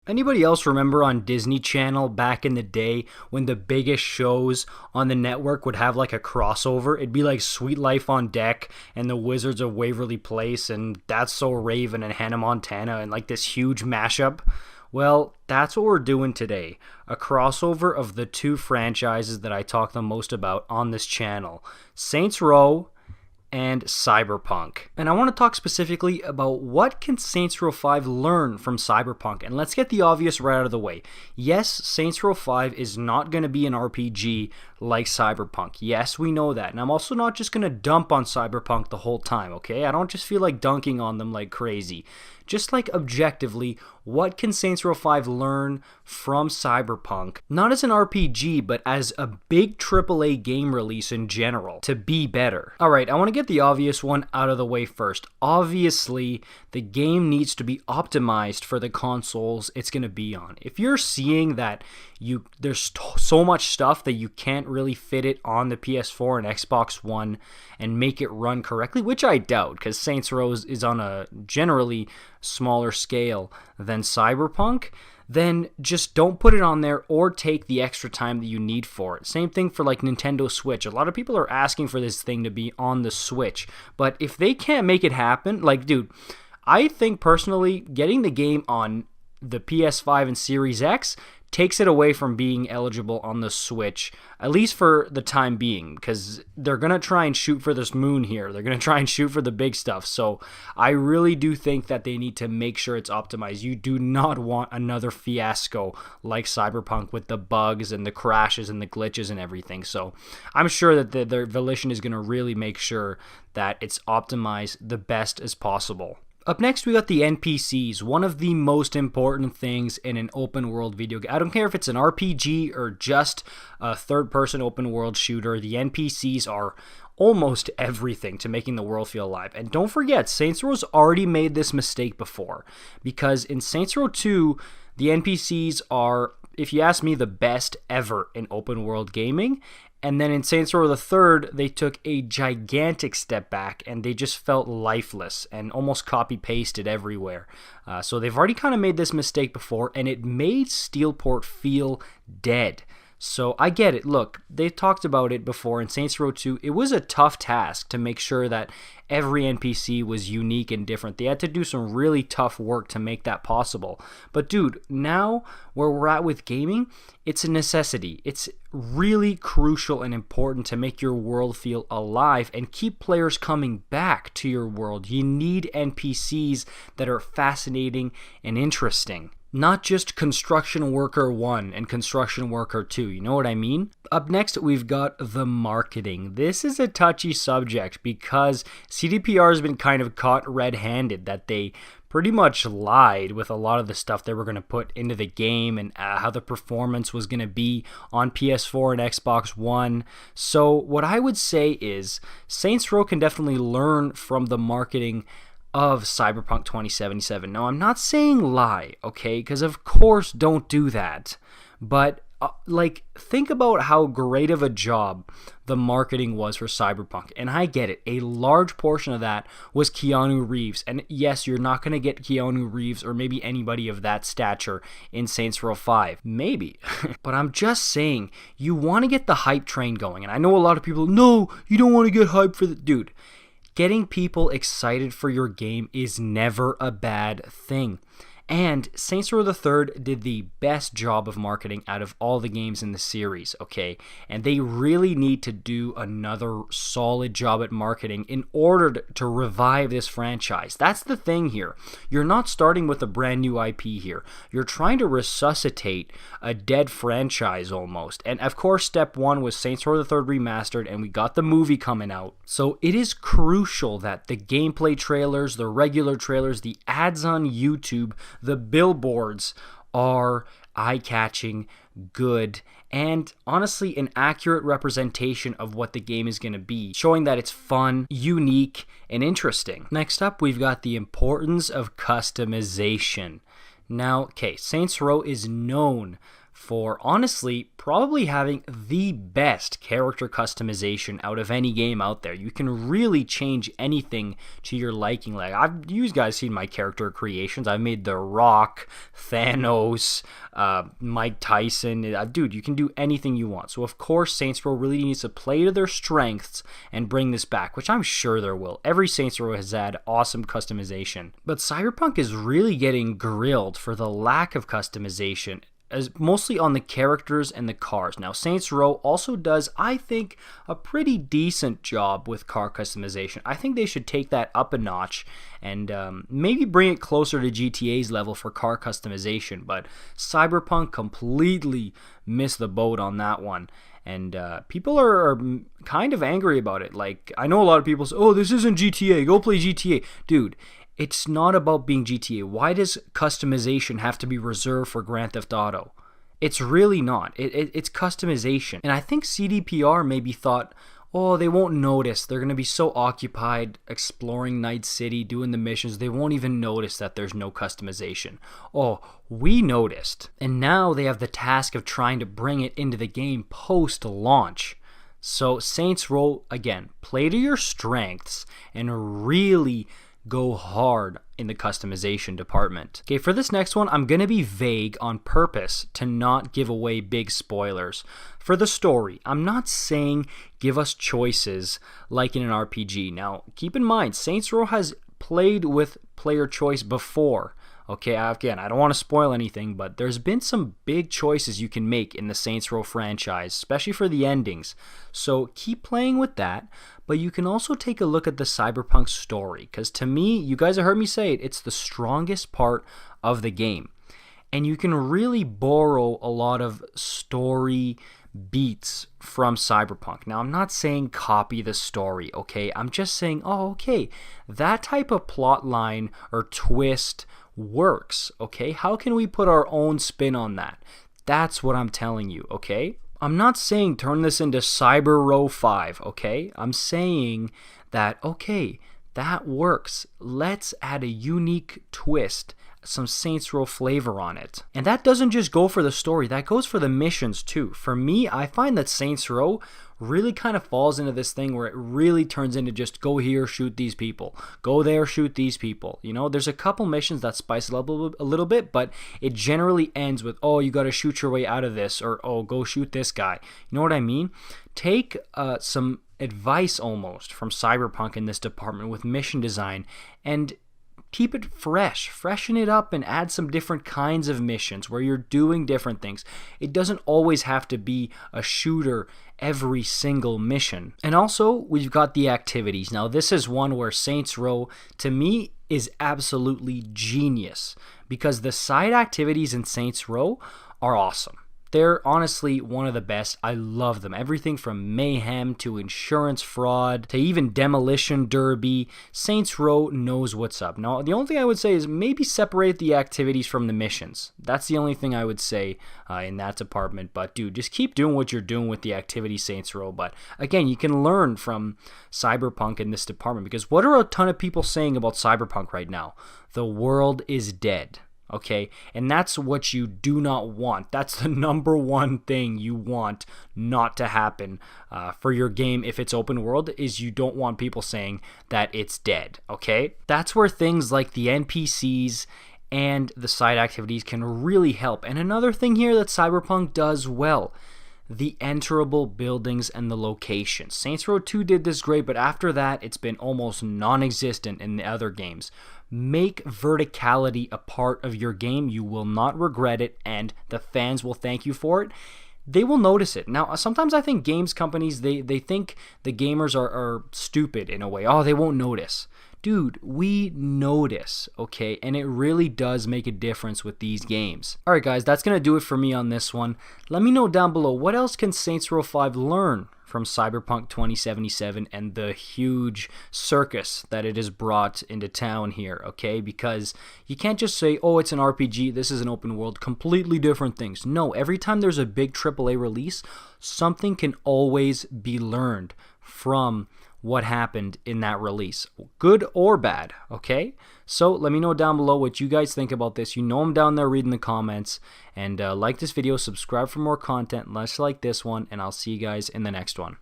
Anybody else remember on Disney Channel back in the day when the biggest shows on the network would have like a crossover? It'd be like Sweet Life on Deck and The Wizards of Waverly Place and That's So Raven and Hannah Montana and like this huge mashup. Well, that's what we're doing today. A crossover of the two franchises that I talk the most about on this channel. Saints Row and Cyberpunk. And I want to talk specifically about what can Saints Row 5 learn from Cyberpunk. And let's get the obvious right out of the way. Yes, Saints Row 5 is not going to be an RPG like Cyberpunk. Yes, we know that. And I'm also not just going to dump on Cyberpunk the whole time, okay? I don't just feel like dunking on them like crazy. Just like objectively, what can Saints Row 5 learn from Cyberpunk? Not as an RPG, but as a big AAA game release in general, to be better. Alright, I want to get the obvious one out of the way first. Obviously, the game needs to be optimized for the consoles it's going to be on. If you're seeing that there's so much stuff that you can't really fit it on the PS4 and Xbox One and make it run correctly, which I doubt, because Saints Row is on a generally smaller scale than Cyberpunk, then just don't put it on there or take the extra time that you need for it. Same thing for like Nintendo Switch. A lot of people are asking for this thing to be on the Switch, but if they can't make it happen, like dude, I think personally getting the game on the PS5 and Series X takes it away from being eligible on the Switch, at least for the time being, because they're going to try and shoot for this moon here. They're going to try and shoot for the big stuff. So I really do think that they need to make sure it's optimized. You do not want another fiasco like Cyberpunk with the bugs and the crashes and the glitches and everything. So I'm sure that their Volition is going to really make sure that it's optimized the best as possible. Up next, we got the NPCs, one of the most important things in an open world video game. I don't care if it's an RPG or just a third-person open world shooter, the NPCs are almost everything to making the world feel alive. And don't forget, Saints Row's already made this mistake before, because in Saints Row 2, the NPCs are, if you ask me, the best ever in open world gaming. And then in Saints Row the Third, they took a gigantic step back and they just felt lifeless and almost copy-pasted everywhere. So they've already kind of made this mistake before, and it made Steelport feel dead. So I get it. Look, they talked about it before in Saints Row 2. It was a tough task to make sure that every NPC was unique and different. They had to do some really tough work to make that possible. But dude, now where we're at with gaming, it's a necessity. It's really crucial and important to make your world feel alive and keep players coming back to your world. You need NPCs that are fascinating and interesting. Not just Construction Worker 1 and Construction Worker 2, you know what I mean? Up next, we've got the marketing. This is a touchy subject because CDPR has been kind of caught red-handed, that they pretty much lied with a lot of the stuff they were going to put into the game and how the performance was going to be on PS4 and Xbox One. So what I would say is Saints Row can definitely learn from the marketing of Cyberpunk 2077. Now, I'm not saying lie, okay? Because of course don't do that. But think about how great of a job the marketing was for Cyberpunk. And I get it. A large portion of that was Keanu Reeves. And yes, you're not going to get Keanu Reeves or maybe anybody of that stature in Saints Row 5. Maybe. But I'm just saying, you want to get the hype train going. And I know a lot of people, no, you don't want to get hype for the... Dude, getting people excited for your game is never a bad thing. And Saints Row the Third did the best job of marketing out of all the games in the series, okay? And they really need to do another solid job at marketing in order to revive this franchise. That's the thing here. You're not starting with a brand new IP here. You're trying to resuscitate a dead franchise almost. And of course, step one was Saints Row the Third Remastered, and we got the movie coming out. So it is crucial that the gameplay trailers, the regular trailers, the ads on YouTube, the billboards are eye-catching, good, and honestly an accurate representation of what the game is going to be, showing that it's fun, unique, and interesting. Next up, we've got the importance of customization. Now, okay, Saints Row is known for honestly probably having the best character customization out of any game out there. You can really change anything to your liking. Like, you guys seen my character creations. I've made The Rock, Thanos, Mike Tyson. Dude, you can do anything you want. So of course Saints Row really needs to play to their strengths and bring this back, which I'm sure there will. Every Saints Row has had awesome customization, but Cyberpunk is really getting grilled for the lack of customization, as mostly on the characters and the cars. Now, Saints Row also does, I think, a pretty decent job with car customization. I think they should take that up a notch and maybe bring it closer to GTA's level for car customization. But Cyberpunk completely missed the boat on that one. And people are kind of angry about it. Like, I know a lot of people say, oh, this isn't GTA, go play GTA. Dude, it's not about being GTA. Why does customization have to be reserved for Grand Theft Auto? It's really not. It's customization. And I think CDPR maybe thought, oh, they won't notice. They're going to be so occupied exploring Night City, doing the missions, they won't even notice that there's no customization. Oh, we noticed. And now they have the task of trying to bring it into the game post-launch. So Saints Row, again, play to your strengths and really go hard in the customization department. Okay, for this next one, I'm going to be vague on purpose to not give away big spoilers. For the story, I'm not saying give us choices like in an RPG. Now, keep in mind, Saints Row has played with player choice before. Okay, again, I don't want to spoil anything, but there's been some big choices you can make in the Saints Row franchise, especially for the endings. So keep playing with that, but you can also take a look at the Cyberpunk story, because to me, you guys have heard me say it, it's the strongest part of the game. And you can really borrow a lot of story beats from Cyberpunk. Now, I'm not saying copy the story, okay? I'm just saying, oh, okay, that type of plot line or twist works, okay? How can we put our own spin on that? That's what I'm telling you, okay? I'm not saying turn this into Cyber Row 5, okay? I'm saying that, okay, that works. Let's add a unique twist, some Saints Row flavor on it. And that doesn't just go for the story, that goes for the missions too. For me, I find that Saints Row really kind of falls into this thing where it really turns into just go here, shoot these people, go there, shoot these people. You know, there's a couple missions that spice it up a little bit, but it generally ends with, oh, you got to shoot your way out of this, or oh, go shoot this guy. You know what I mean? Take some advice almost from Cyberpunk in this department with mission design and keep it fresh, freshen it up, and add some different kinds of missions where you're doing different things. It doesn't always have to be a shooter every single mission. And also, we've got the activities. Now, this is one where Saints Row, to me, is absolutely genius, because the side activities in Saints Row are awesome. They're honestly one of the best. I love them. Everything from mayhem to insurance fraud to even demolition derby. Saints Row knows what's up. Now, the only thing I would say is maybe separate the activities from the missions. That's the only thing I would say in that department. But dude, just keep doing what you're doing with the activity Saints Row. But again, you can learn from Cyberpunk in this department, because what are a ton of people saying about Cyberpunk right now? The world is dead. Okay, and that's what you do not want. That's the number one thing you want not to happen for your game if it's open world, is you don't want people saying that it's dead, okay? That's where things like the NPCs and the side activities can really help. And another thing here that Cyberpunk does well, the enterable buildings and the locations. Saints Row 2 did this great, but after that, it's been almost non-existent in the other games. Make verticality a part of your game. You will not regret it, and the fans will thank you for it. They will notice it. Now, sometimes I think games companies, they think the gamers are stupid in a way. Oh, they won't notice. Dude, we notice, okay? And it really does make a difference with these games. Alright guys, that's going to do it for me on this one. Let me know down below, what else can Saints Row 5 learn from Cyberpunk 2077 and the huge circus that it has brought into town here, okay? Because you can't just say, oh, it's an RPG, this is an open world, completely different things. No, every time there's a big AAA release, something can always be learned from what happened in that release, good or bad, okay? So let me know down below what you guys think about this. You know I'm down there reading the comments. And like this video, subscribe for more content, less like this one, and I'll see you guys in the next one.